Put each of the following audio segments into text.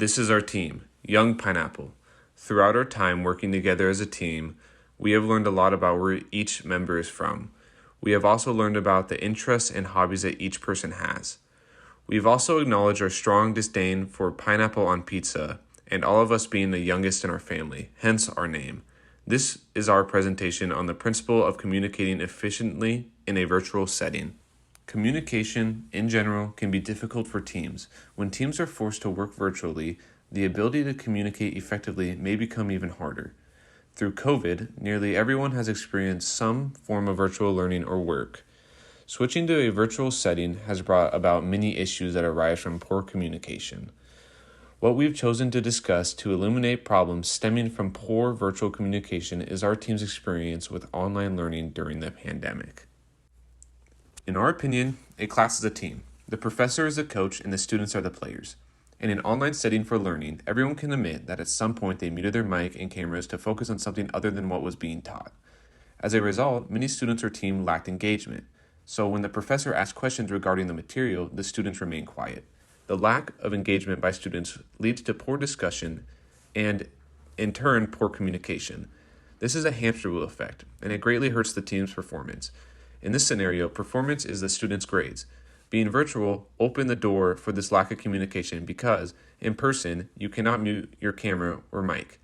This is our team, Young Pineapple. Throughout our time working together as a team, we have learned a lot about where each member is from. We have also learned about the interests and hobbies that each person has. We've also acknowledged our strong disdain for pineapple on pizza, and all of us being the youngest in our family, hence our name. This is our presentation on the principle of communicating efficiently in a virtual setting. Communication, in general, can be difficult for teams. When teams are forced to work virtually, the ability to communicate effectively may become even harder. Through COVID, nearly everyone has experienced some form of virtual learning or work. Switching to a virtual setting has brought about many issues that arise from poor communication. What we've chosen to discuss to illuminate problems stemming from poor virtual communication is our team's experience with online learning during the pandemic. In our opinion, a class is a team. The professor is the coach and the students are the players. In an online setting for learning, everyone can admit that at some point they muted their mic and cameras to focus on something other than what was being taught. As a result, many students or team lacked engagement. So when the professor asked questions regarding the material, the students remained quiet. The lack of engagement by students leads to poor discussion and, in turn, poor communication. This is a hamster wheel effect, and it greatly hurts the team's performance. In this scenario, performance is the student's grades. Being virtual opened the door for this lack of communication because, in person, you cannot mute your camera or mic.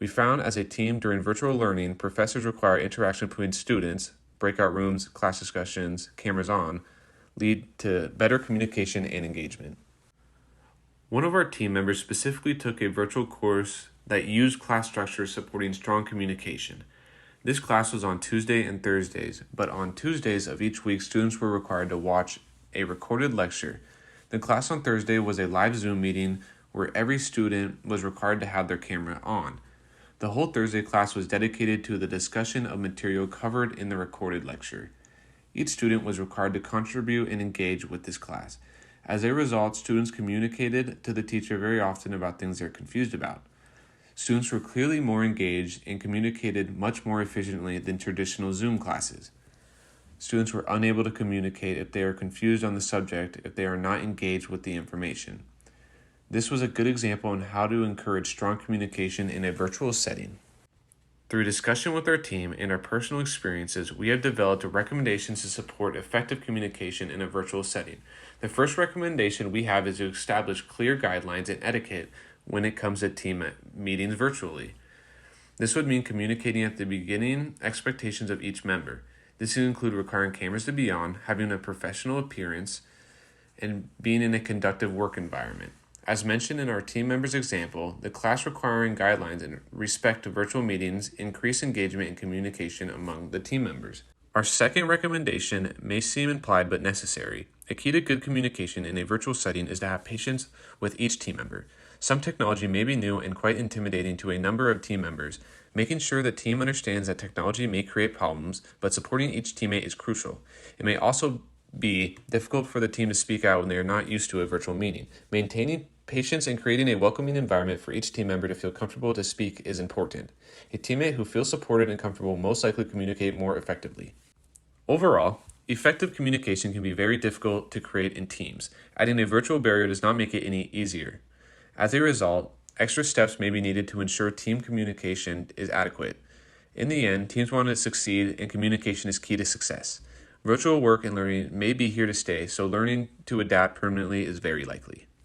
We found as a team during virtual learning, professors require interaction between students, breakout rooms, class discussions, cameras on, lead to better communication and engagement. One of our team members specifically took a virtual course that used class structure supporting strong communication. This class was on Tuesday and Thursdays, but on Tuesdays of each week, students were required to watch a recorded lecture. The class on Thursday was a live Zoom meeting where every student was required to have their camera on. The whole Thursday class was dedicated to the discussion of material covered in the recorded lecture. Each student was required to contribute and engage with this class. As a result, students communicated to the teacher very often about things they're confused about. Students were clearly more engaged and communicated much more efficiently than traditional Zoom classes. Students were unable to communicate if they are confused on the subject if they are not engaged with the information. This was a good example on how to encourage strong communication in a virtual setting. Through discussion with our team and our personal experiences, we have developed recommendations to support effective communication in a virtual setting. The first recommendation we have is to establish clear guidelines and etiquette when it comes to team meetings virtually. This would mean communicating at the beginning expectations of each member. This would include requiring cameras to be on, having a professional appearance, and being in a conductive work environment. As mentioned in our team members' example, the class requiring guidelines in respect to virtual meetings increase engagement and communication among the team members. Our second recommendation may seem implied but necessary. A key to good communication in a virtual setting is to have patience with each team member. Some technology may be new and quite intimidating to a number of team members. Making sure the team understands that technology may create problems, but supporting each teammate is crucial. It may also be difficult for the team to speak out when they are not used to a virtual meeting. Maintaining patience and creating a welcoming environment for each team member to feel comfortable to speak is important. A teammate who feels supported and comfortable will most likely communicate more effectively. Overall, effective communication can be very difficult to create in teams. Adding a virtual barrier does not make it any easier. As a result, extra steps may be needed to ensure team communication is adequate. In the end, teams want to succeed and communication is key to success. Virtual work and learning may be here to stay, so learning to adapt permanently is very likely.